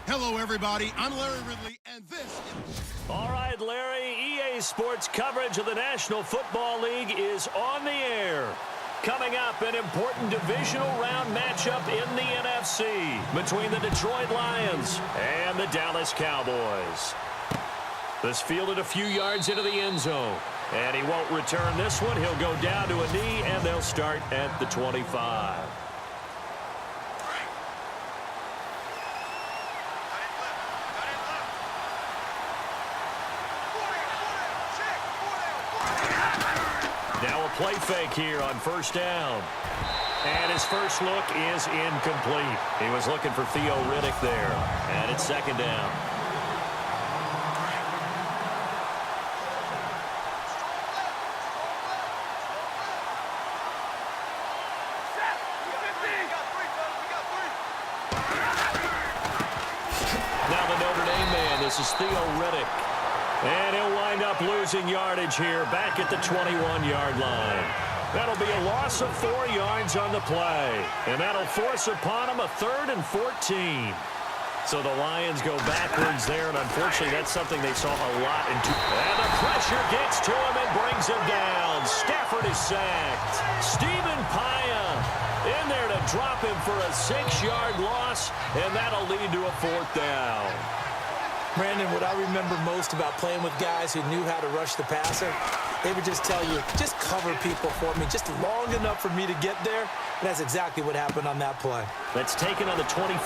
Hello, everybody. I'm Larry Ridley, and this is... All right, Larry, EA Sports coverage of the National Football League is on the air. Coming up, an important divisional round matchup in the NFC between the Detroit Lions and the Dallas Cowboys. This fielded a few yards into the end zone, and he won't return this one. He'll go down to a knee, and they'll start at the 25. Now a play fake here on first down. And his first look is incomplete. He was looking for Theo Riddick there. And it's second down. Now the Notre Dame man, this is Theo Riddick. And he'll wind up losing yardage here back at the 21-yard line. That'll be a loss of 4 yards on the play. And that'll force upon him a 3rd and 14. So the Lions go backwards there, and unfortunately that's something they saw a lot in And the pressure gets to him and brings him down. Stafford is sacked. Stephen Paya in there to drop him for a 6-yard loss, and that'll lead to a 4th down. Brandon, what I remember most about playing with guys who knew how to rush the passer, they would just tell you, just cover people for me, just long enough for me to get there. And that's exactly what happened on that play. That's taken on the 25.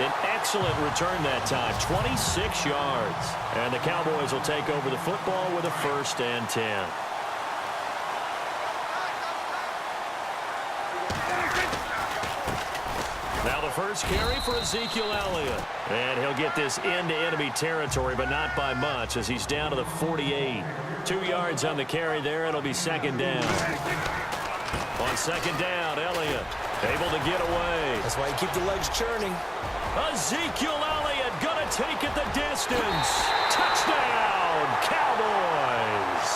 An excellent return that time, 26 yards. And the Cowboys will take over the football with a 1st and 10. Now the first carry for Ezekiel Elliott. And he'll get this into enemy territory, but not by much as he's down to the 48. 2 yards on the carry there. It'll be second down. On second down, Elliott able to get away. That's why you keep the legs churning. Ezekiel Elliott gonna take it the distance. Touchdown, Cowboys.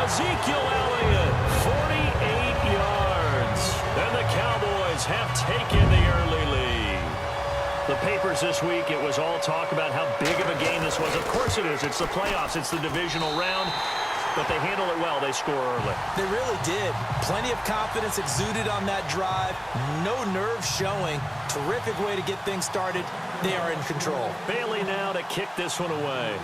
Ezekiel Elliott, 48 yards. And the Cowboys have taken the early lead. The papers this week, it was all talk about how big of a game this was. Of course it is. It's the playoffs. It's the divisional round. But they handle it well. They score early. They really did. Plenty of confidence exuded on that drive. No nerve showing. Terrific way to get things started. They are in control. Bailey now to kick this one away.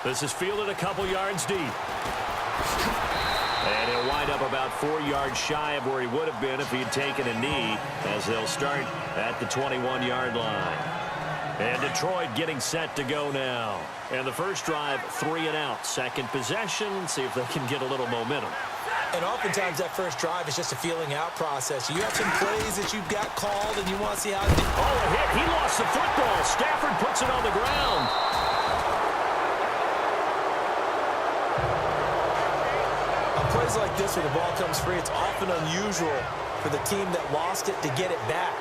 This is fielded a couple yards deep. And he'll wind up about 4 yards shy of where he would have been if he'd taken a knee, as they'll start at the 21-yard line. And Detroit getting set to go now. And the first drive, 3 and out. Second possession, see if they can get a little momentum. And oftentimes that first drive is just a feeling out process. You have some plays that you've got called and you want to see how... Oh, a hit. He lost the football. Stafford puts it on the ground. On plays like this where the ball comes free, it's often unusual for the team that lost it to get it back.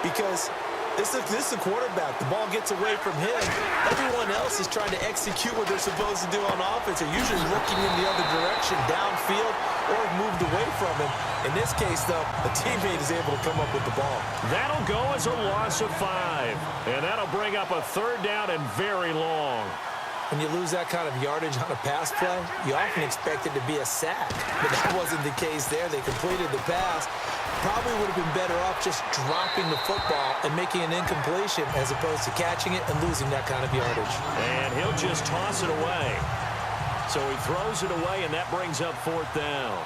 Because... This is the quarterback. The ball gets away from him. Everyone else is trying to execute what they're supposed to do on offense. They're usually looking in the other direction, downfield, or moved away from him. In this case, though, a teammate is able to come up with the ball. That'll go as a loss of 5. And that'll bring up a 3rd down and very long. When you lose that kind of yardage on a pass play, you often expect it to be a sack. But that wasn't the case there. They completed the pass. Probably would have been better off just dropping the football and making an incompletion as opposed to catching it and losing that kind of yardage. And he'll just toss it away. So he throws it away, and that brings up 4th down.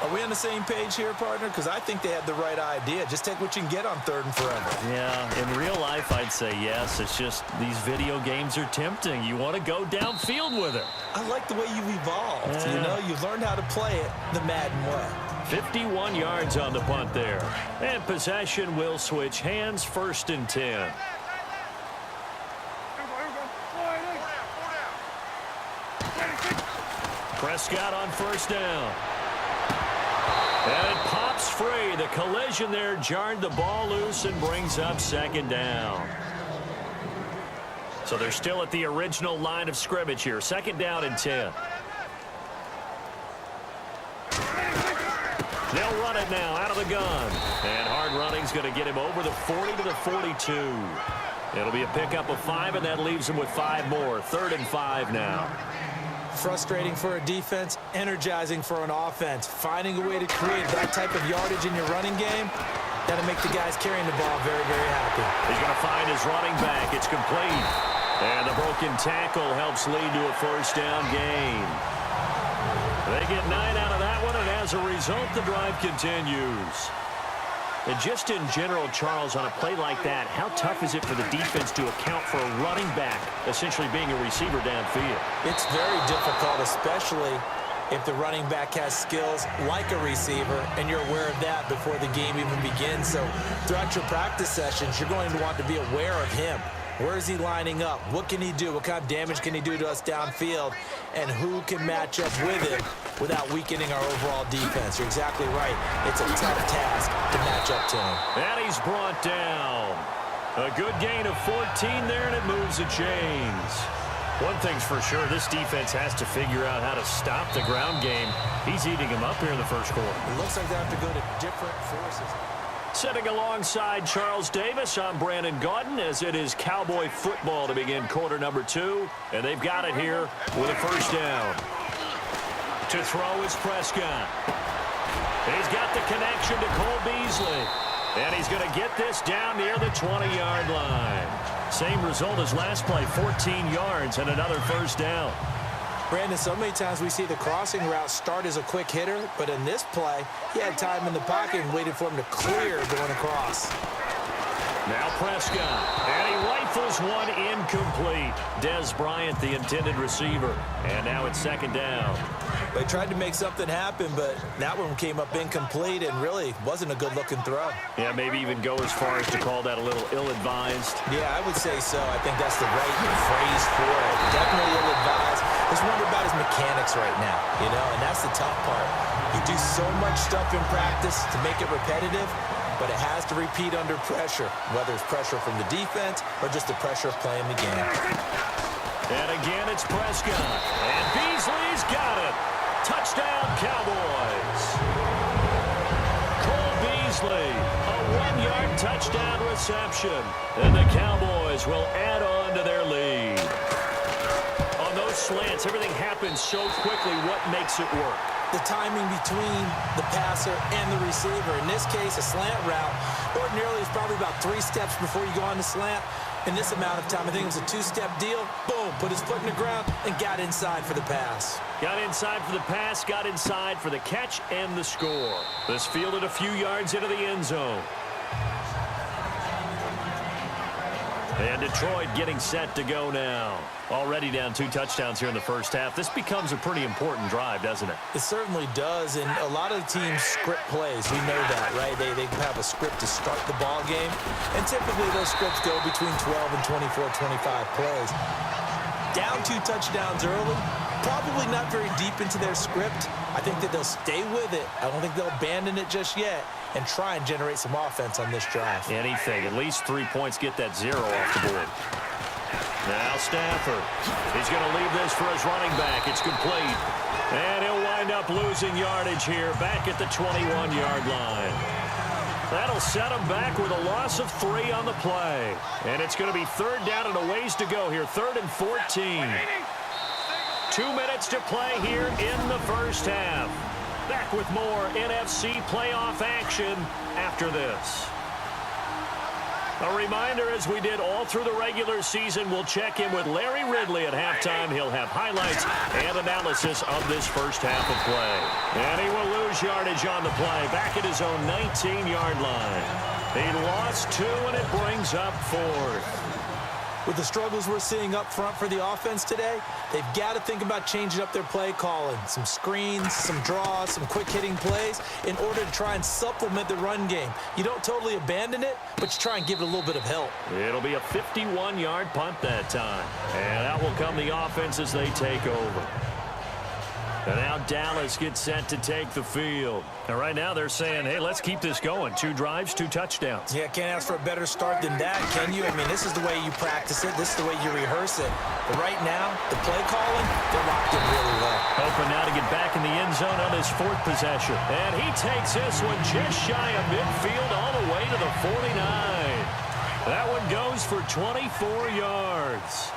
Are we on the same page here, partner? Because I think they had the right idea. Just take what you can get on 3rd and forever. Yeah, in real life, I'd say yes. It's just these video games are tempting. You want to go downfield with it. I like the way you've evolved. You know, you've learned how to play it the Madden way. 51 yards on the punt there. And possession will switch hands, 1st and 10. Prescott on 1st down. And it pops free. The collision there jarred the ball loose and brings up 2nd down. So they're still at the original line of scrimmage here. 2nd down and 10. They'll run it now out of the gun. And hard running's going to get him over the 40 to the 42. It'll be a pickup of 5, and that leaves him with 5 more. 3rd and 5 now. Frustrating for a defense, energizing for an offense. Finding a way to create that type of yardage in your running game, that'll make the guys carrying the ball very, very happy. He's going to find his running back. It's complete. And the broken tackle helps lead to a 1st down gain. They get 9 out of that one, and as a result, the drive continues. And just in general, Charles, on a play like that, how tough is it for the defense to account for a running back essentially being a receiver downfield? It's very difficult, especially if the running back has skills like a receiver, and you're aware of that before the game even begins. So throughout your practice sessions, you're going to want to be aware of him. Where is he lining up? What can he do? What kind of damage can he do to us downfield? And who can match up with him without weakening our overall defense? You're exactly right. It's a tough task to match up to him. And he's brought down. A good gain of 14 there, and it moves the chains. One thing's for sure, this defense has to figure out how to stop the ground game. He's eating them up here in the 1st quarter. It looks like they have to go to different forces. Sitting alongside Charles Davis, I'm Brandon Gaudin, as it is Cowboy football to begin quarter number 2. And they've got it here with a 1st down. To throw is Prescott. He's got the connection to Cole Beasley. And he's going to get this down near the 20-yard line. Same result as last play, 14 yards and another 1st down. Brandon, so many times we see the crossing route start as a quick hitter, but in this play, he had time in the pocket and waited for him to clear going across. Now Prescott, and he rifles one incomplete. Dez Bryant, the intended receiver, and now it's 2nd down. They tried to make something happen, but that one came up incomplete and really wasn't a good-looking throw. Yeah, maybe even go as far as to call that a little ill-advised. Yeah, I would say so. I think that's the right phrase for it. Definitely ill-advised. Just wonder about his mechanics right now, and that's the tough part. You do so much stuff in practice to make it repetitive, but it has to repeat under pressure, whether it's pressure from the defense or just the pressure of playing the game. And again, it's Prescott. And Beasley's got it. Touchdown, Cowboys. Cole Beasley, a 1-yard touchdown reception. And the Cowboys will add on to their lead. On those slants, everything happens so quickly. What makes it work? The timing between the passer and the receiver. In this case, a slant route ordinarily is probably about 3 steps before you go on the slant. In this amount of time, I think it was a 2-step deal. Boom, put his foot in the ground and got inside for the pass. Got inside for the pass, got inside for the catch and the score. This fielded a few yards into the end zone. And Detroit getting set to go now. Already down 2 touchdowns here in the 1st half. This becomes a pretty important drive, doesn't it? It certainly does, and a lot of the teams script plays. We know that, right? They have a script to start the ball game, and typically those scripts go between 12 and 24, 25 plays. Down 2 touchdowns early, probably not very deep into their script. I think that they'll stay with it. I don't think they'll abandon it just yet and try and generate some offense on this drive. Anything. At least 3 points, get that 0 off the board. Now Stafford. He's going to leave this for his running back. It's complete. And he'll wind up losing yardage here back at the 21-yard line. That'll set him back with a loss of 3 on the play. And it's going to be 3rd down and a ways to go here. 3rd and 14. 2 minutes to play here in the 1st half. Back with more NFC playoff action after this. A reminder, as we did all through the regular season, we'll check in with Larry Ridley at halftime. He'll have highlights and analysis of this 1st half of play. And he will lose yardage on the play, back at his own 19-yard line. He lost 2, and it brings up 4th. With the struggles we're seeing up front for the offense today, they've got to think about changing up their play calling. Some screens, some draws, some quick-hitting plays in order to try and supplement the run game. You don't totally abandon it, but you try and give it a little bit of help. It'll be a 51-yard punt that time. And out will come the offense as they take over. And now Dallas gets set to take the field. And right now they're saying, hey, let's keep this going. 2 drives, 2 touchdowns. Yeah, can't ask for a better start than that, can you? I mean, this is the way you practice it. This is the way you rehearse it. But right now, the play calling, they're locked in really well. Hoping now to get back in the end zone on his 4th possession. And he takes this one just shy of midfield all the way to the 49. That one goes for 24 yards.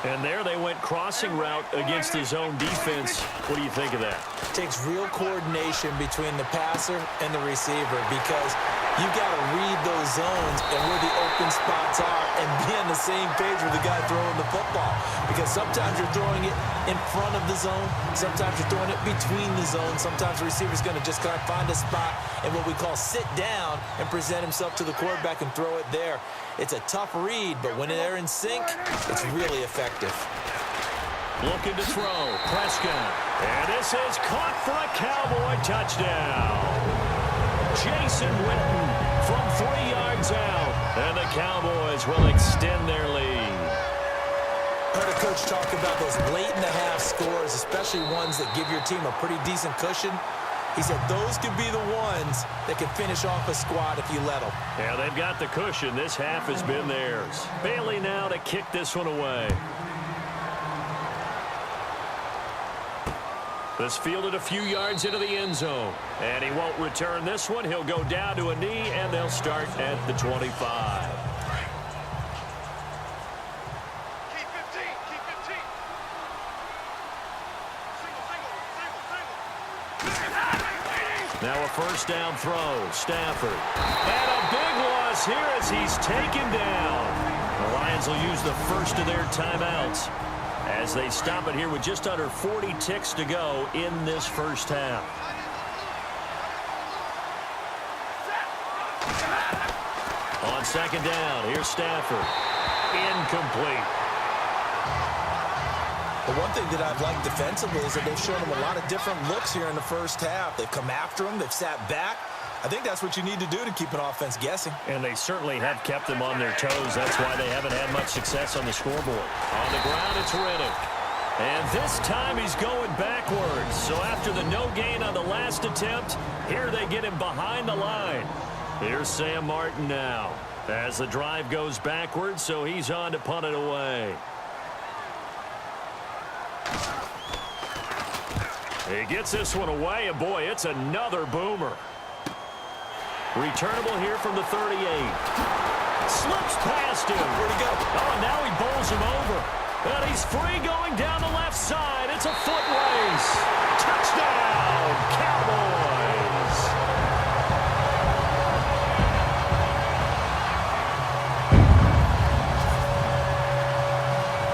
And there they went crossing route against his own defense. What do you think of that? Takes real coordination between the passer and the receiver because you got to read those zones and where the open spots are and be on the same page with the guy throwing the football. Because sometimes you're throwing it in front of the zone. Sometimes you're throwing it between the zones. Sometimes the receiver's going to just kind of find a spot and what we call sit down and present himself to the quarterback and throw it there. It's a tough read, but when they're in sync, it's really effective. Looking to throw. Prescott. And this is caught for a Cowboy touchdown. Jason Witten from 3 yards out. And the Cowboys will extend their lead. Heard a coach talk about those late-in-the-half scores, especially ones that give your team a pretty decent cushion. He said those could be the ones that can finish off a squad if you let them. Yeah, they've got the cushion. This half has been theirs. Bailey now to kick this one away. This fielded a few yards into the end zone. And he won't return this one. He'll go down to a knee, and they'll start at the 25. Now a first down throw. Stafford. And a big loss here as he's taken down. The Lions will use the first of their timeouts as they stop it here with just under 40 ticks to go in this first half. On second down, here's Stafford. Incomplete. The one thing that I've liked defensively is that they've shown him a lot of different looks here in the first half. They've come after him. They've sat back. I think that's what you need to do to keep an offense guessing. And they certainly have kept them on their toes. That's why they haven't had much success on the scoreboard. On the ground, it's Riddick. And this time he's going backwards. So after the no gain on the last attempt, here they get him behind the line. Here's Sam Martin now as the drive goes backwards, so he's on to punt it away. He gets this one away, and boy, it's another boomer. Returnable here from the 38. Slips past him. Where'd he go? Oh, and now he bowls him over. And he's free going down the left side. It's a foot race. Touchdown, Cowboys.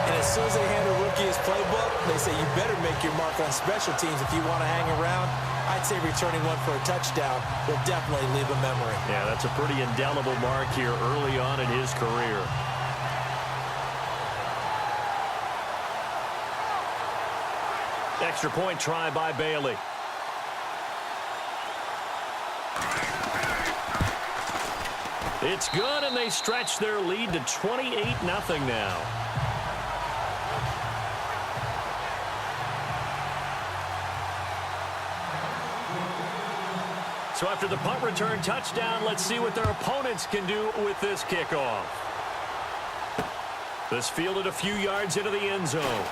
And as soon as they hand a rookie his playbook, they say you better make your mark on special teams if you want to hang around. I'd say returning one for a touchdown will definitely leave a memory. Yeah, that's a pretty indelible mark here early on in his career. Extra point try by Bailey. It's good, and they stretch their lead to 28-0 now. So after the punt return touchdown, let's see what their opponents can do with this kickoff. This fielded a few yards into the end zone.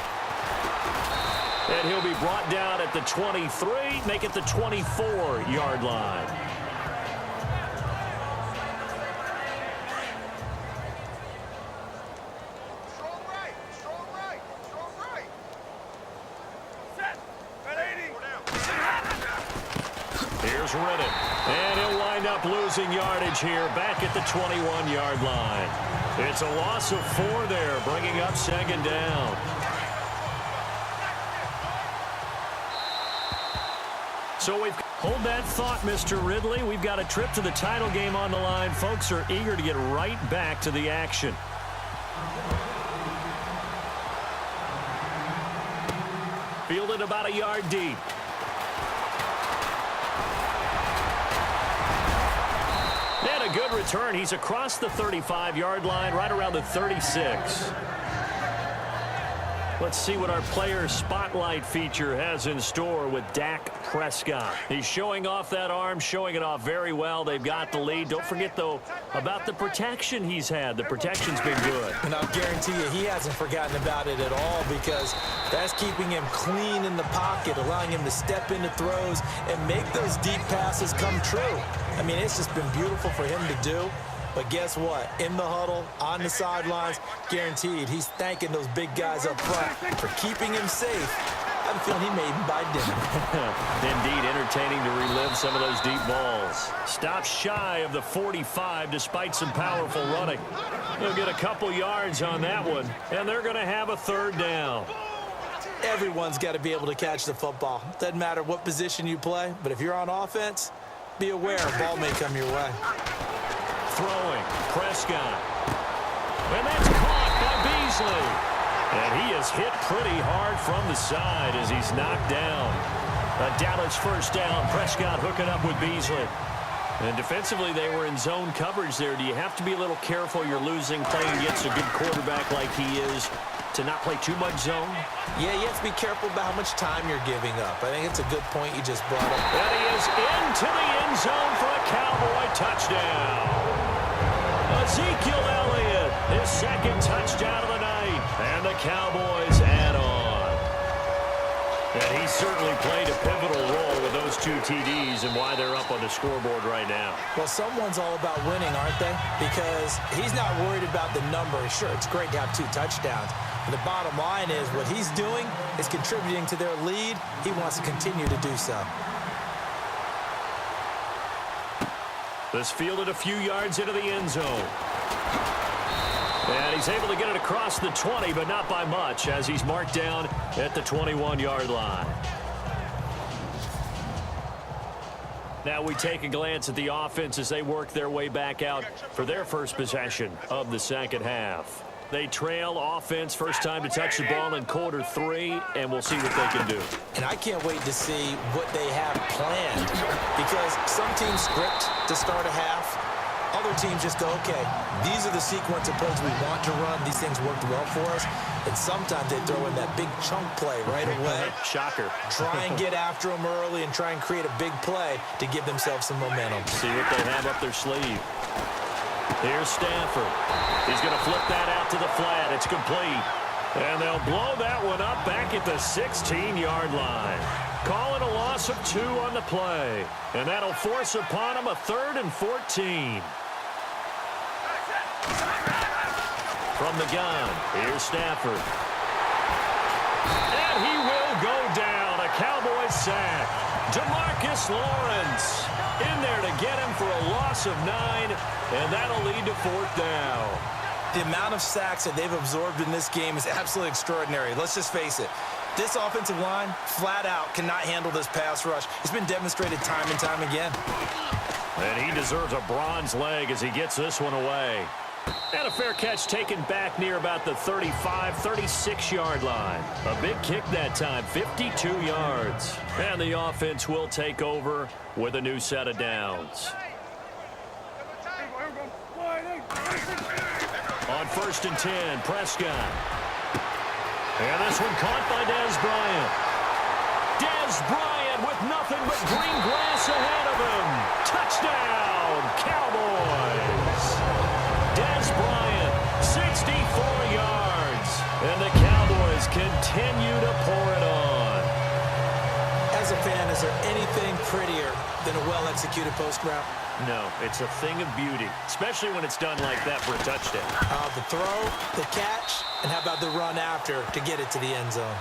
And he'll be brought down at the 23, make it the 24-yard line. Here's Riddick. And he'll wind up losing yardage here back at the 21-yard line. It's a loss of 4 there, bringing up second down. So hold that thought, Mr. Ridley. We've got a trip to the title game on the line. Folks are eager to get right back to the action. Fielded about a yard deep. And a good return. He's across the 35-yard line, right around the 36. Let's see what our player spotlight feature has in store with Dak Prescott. He's showing off that arm, showing it off very well. They've got the lead. Don't forget, though, about the protection he's had. The protection's been good. And I'll guarantee you he hasn't forgotten about it at all, because that's keeping him clean in the pocket, allowing him to step into throws and make those deep passes come true. I mean, it's just been beautiful for him to do. But guess what? In the huddle, on the sidelines, guaranteed he's thanking those big guys up front for keeping him safe. I'm feeling he may even buy dinner. Indeed, entertaining to relive some of those deep balls. Stops shy of the 45 despite some powerful running. They'll get a couple yards on that one, and they're going to have a third down. Everyone's got to be able to catch the football. Doesn't matter what position you play, but if you're on offense, be aware a ball may come your way. Throwing, Prescott. And that's caught by Beasley. And he is hit pretty hard from the side as he's knocked down. A Dallas first down. Prescott hooking up with Beasley. And defensively, they were in zone coverage there. Do you have to be a little careful? You're losing, playing against a good quarterback like he is, to not play too much zone? Yeah, you have to be careful about how much time you're giving up. I think it's a good point you just brought up. And he is into the end zone for a Cowboy touchdown. Ezekiel Elliott, his second touchdown of the night. And the Cowboys add on. And he certainly played a pivotal role with those two TDs and why they're up on the scoreboard right now. Well, someone's all about winning, aren't they? Because he's not worried about the number. Sure, it's great to have 2 touchdowns. But the bottom line is what he's doing is contributing to their lead. He wants to continue to do so. This fielded a few yards into the end zone. And he's able to get it across the 20, but not by much, as he's marked down at the 21-yard line. Now we take a glance at the offense as they work their way back out for their first possession of the second half. They trail offense, first time to touch the ball in quarter 3, and we'll see what they can do. And I can't wait to see what they have planned, because some teams script to start a half. Other teams just go, okay, these are the sequence of plays we want to run. These things worked well for us. And sometimes they throw in that big chunk play right away. Shocker. Try and get after them early and try and create a big play to give themselves some momentum. See what they have up their sleeve. Here's Stafford. He's going to flip that out to the flat. It's complete. And they'll blow that one up back at the 16-yard line. Call it a loss of 2 on the play. And that'll force upon them a 3rd and 14. From the gun, here's Stafford. And he will go down. A Cowboys sack. DeMarcus Lawrence in there to get him for a loss of 9, and that'll lead to 4th down. The amount of sacks that they've absorbed in this game is absolutely extraordinary. Let's just face it. This offensive line, flat out, cannot handle this pass rush. It's been demonstrated time and time again. And he deserves a bronze leg as he gets this one away. And a fair catch taken back near about the 35, 36-yard line. A big kick that time, 52 yards. And the offense will take over with a new set of downs. On 1st and 10, Prescott. And this one caught by Dez Bryant. Dez Bryant with nothing but green grass ahead of him. Touchdown, Cowboys. Dez Bryant, 64 yards. And the Cowboys continue to pour it on. As a fan, is there anything prettier than a well-executed post route? No, it's a thing of beauty, especially when it's done like that for a touchdown. The throw, the catch, and how about the run after to get it to the end zone?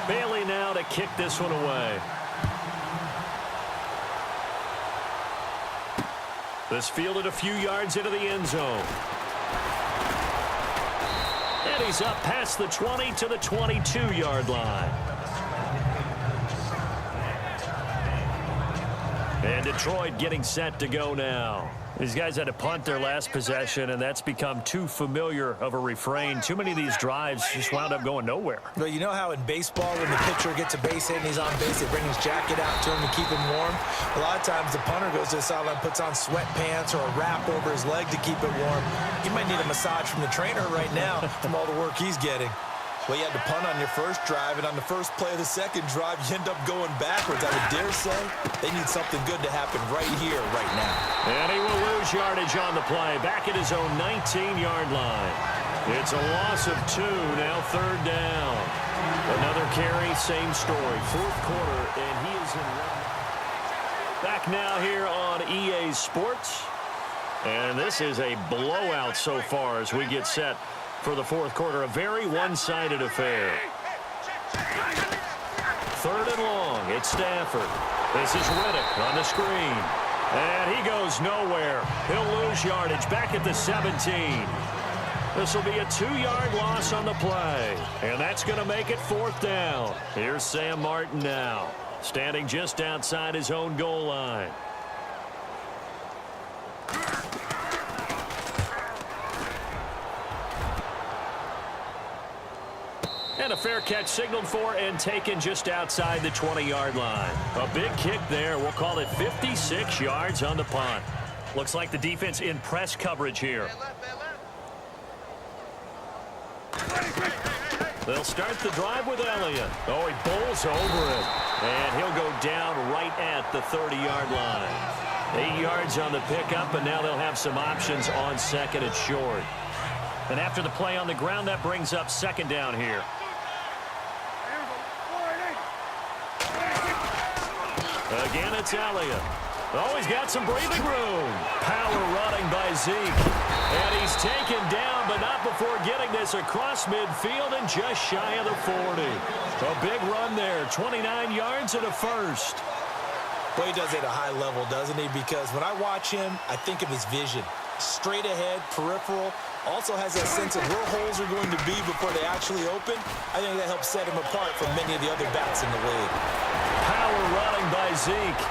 Bailey now to kick this one away. This fielded a few yards into the end zone. And he's up past the 20 to the 22-yard line. And Detroit getting set to go now. These guys had to punt their last possession, and that's become too familiar of a refrain. Too many of these drives just wound up going nowhere. Well, you know how in baseball when the pitcher gets a base hit and he's on base, they bring his jacket out to him to keep him warm? A lot of times the punter goes to the sideline, puts on sweatpants or a wrap over his leg to keep it warm. He might need a massage from the trainer right now from all the work he's getting. Well, you had to punt on your first drive, and on the first play of the second drive, you end up going backwards. I would dare say they need something good to happen right here, right now. And he will lose yardage on the play, back at his own 19-yard line. It's a loss of 2, now 3rd down. Another carry, same story. 4th quarter, and he is in. Back now here on EA Sports. And this is a blowout so far as we get set for the 4th quarter. A very one-sided affair. 3rd and long. It's Stafford. This is Riddick on the screen. And he goes nowhere. He'll lose yardage back at the 17. This will be a 2-yard loss on the play. And that's going to make it 4th down. Here's Sam Martin now, standing just outside his own goal line. And a fair catch signaled for and taken just outside the 20-yard line. A big kick there. We'll call it 56 yards on the punt. Looks like the defense in press coverage here. They'll start the drive with Elliott. Oh, he bowls over it. And he'll go down right at the 30-yard line. 8 yards on the pickup, and now they'll have some options on 2nd and short. And after the play on the ground, that brings up 2nd down here. Again, it's Elliott. Oh, he's got some breathing room. Power running by Zeke. And he's taken down, but not before getting this across midfield and just shy of the 40. A big run there, 29 yards and a first. Well, he does it at a high level, doesn't he? Because when I watch him, I think of his vision. Straight ahead, peripheral. Also has that sense of where holes are going to be before they actually open. I think that helps set him apart from many of the other backs in the league. Power running by Zeke.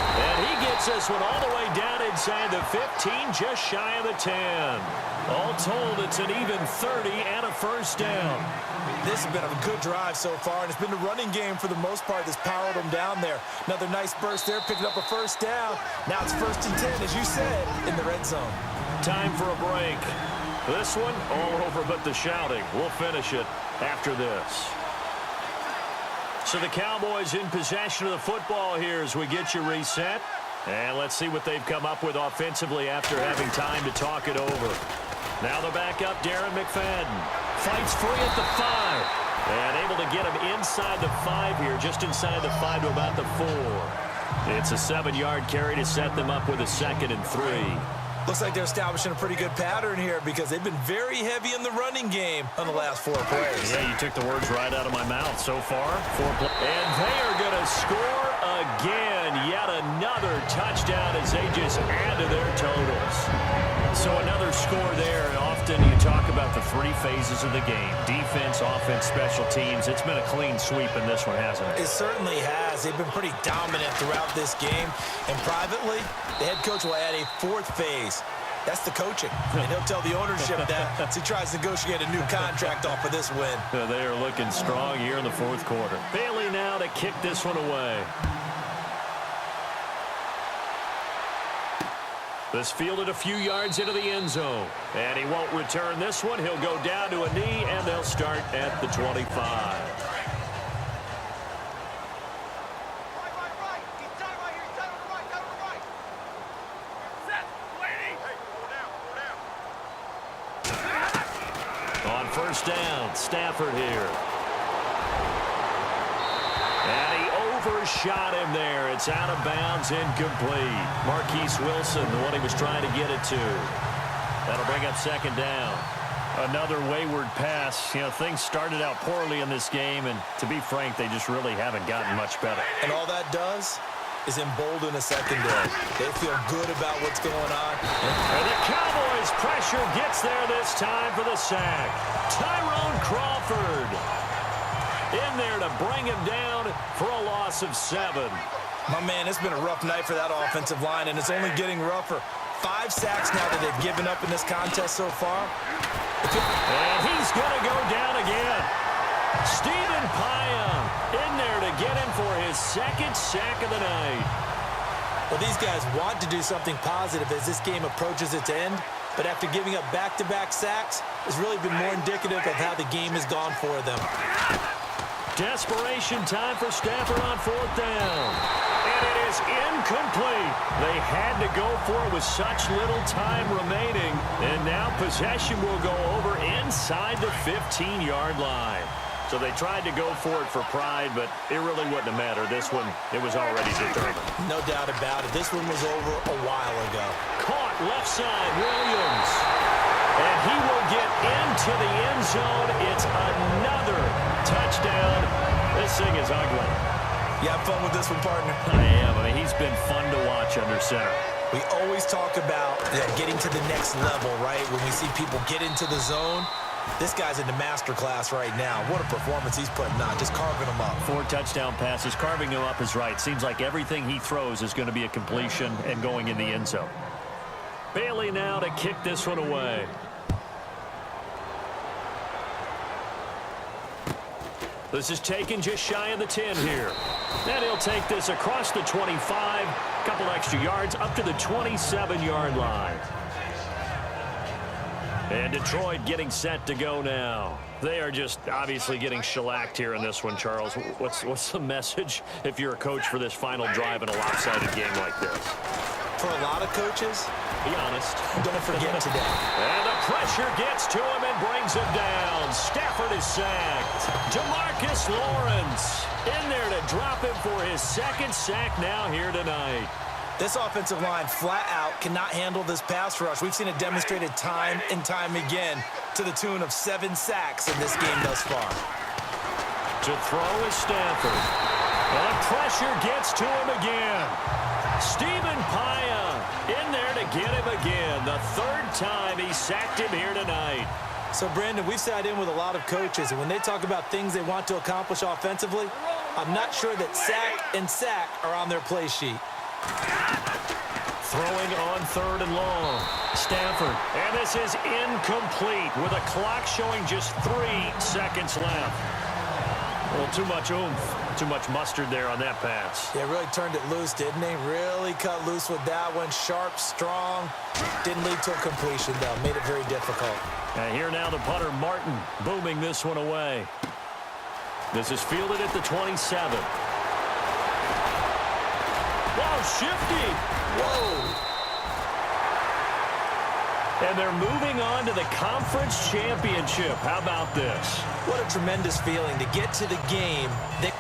And he gets this one all the way down inside the 15, just shy of the 10. All told, it's an even 30 and a first down. This has been a good drive so far, and it's been the running game for the most part that's powered them down there. Another nice burst there, picking up a first down. Now it's 1st and 10, as you said, in the red zone. Time for a break. This one, all over but the shouting. We'll finish it after this. So the Cowboys in possession of the football here as we get you reset. And let's see what they've come up with offensively after having time to talk it over. Now they're back up, Darren McFadden. Fights free at the 5. And able to get him inside the 5 here, just inside the 5 to about the 4. It's a 7-yard carry to set them up with a 2nd and 3. Looks like they're establishing a pretty good pattern here because they've been very heavy in the running game on the last 4 plays. Yeah, you took the words right out of my mouth so far. 4 plays. And they are going to score again. Yet another touchdown as they just add to their totals. So another score there. And often you talk about the 3 phases of the game. Defense, offense, special teams. It's been a clean sweep in this one, hasn't it? It certainly has. They've been pretty dominant throughout this game. And privately, the head coach will add a 4th phase. That's the coaching. And he'll tell the ownership that as he tries to negotiate a new contract off of this win. They are looking strong here in the 4th quarter. Bailey now to kick this one away. This fielded a few yards into the end zone. And he won't return this one. He'll go down to a knee, and they'll start at the 25. On 1st down, Stafford here. And he overshot him there. It's out of bounds, incomplete. Marquise Wilson, the one he was trying to get it to. That'll bring up 2nd down. Another wayward pass. You know, things started out poorly in this game, and to be frank, they just really haven't gotten much better. And all that does is embolden a secondary. They feel good about what's going on. And the Cowboys pressure gets there this time for the sack. Tyrone Crawford in there to bring him down for a loss of 7. My man, it's been a rough night for that offensive line, and it's only getting rougher. 5 sacks now that they've given up in this contest so far. And he's going to go down again. Stephen Paya in there to get him for his 2nd sack of the night. Well, these guys want to do something positive as this game approaches its end, but after giving up back-to-back sacks, it's really been more indicative of how the game has gone for them. Desperation time for Stafford on 4th down. And it is incomplete. They had to go for it with such little time remaining. And now possession will go over inside the 15-yard line. So they tried to go for it for pride, but it really wouldn't have mattered. This one, it was already determined. No doubt about it. This one was over a while ago. Caught left side, Williams. And he will get into the end zone. It's another touchdown. This thing is ugly. You have fun with this one, partner? I am. I mean, he's been fun to watch under center. We always talk about getting to the next level, right? When we see people get into the zone. This guy's in the master class right now. What a performance he's putting on, just carving them up. 4 touchdown passes, carving him up is right. Seems like everything he throws is going to be a completion and going in the end zone. Bailey now to kick this one away. This is taken just shy of the 10 here. And he'll take this across the 25, couple extra yards up to the 27-yard line. And Detroit getting set to go now. They are just obviously getting shellacked here in this one, Charles. What's the message if you're a coach for this final drive in a lopsided game like this? For a lot of coaches, be honest. Don't forget today. And the pressure gets to him and brings him down. Stafford is sacked. DeMarcus Lawrence in there to drop him for his 2nd sack now here tonight. This offensive line flat out cannot handle this pass rush. We've seen it demonstrated time and time again to the tune of 7 sacks in this game thus far. To throw is Stafford. And pressure gets to him again. Stephen Paya in there to get him again. The 3rd time he sacked him here tonight. So, Brandon, we've sat in with a lot of coaches, and when they talk about things they want to accomplish offensively, I'm not sure that sack and sack are on their play sheet. Throwing on 3rd and long. Stafford. And this is incomplete with a clock showing just 3 seconds left. A little too much oomph. Too much mustard there on that pass. Yeah, really turned it loose, didn't he? Really cut loose with that one. Sharp, strong. Didn't lead to a completion, though. Made it very difficult. And here now the punter, Martin, booming this one away. This is fielded at the 27. Wow, shifty. Whoa. And they're moving on to the conference championship. How about this? What a tremendous feeling to get to the game that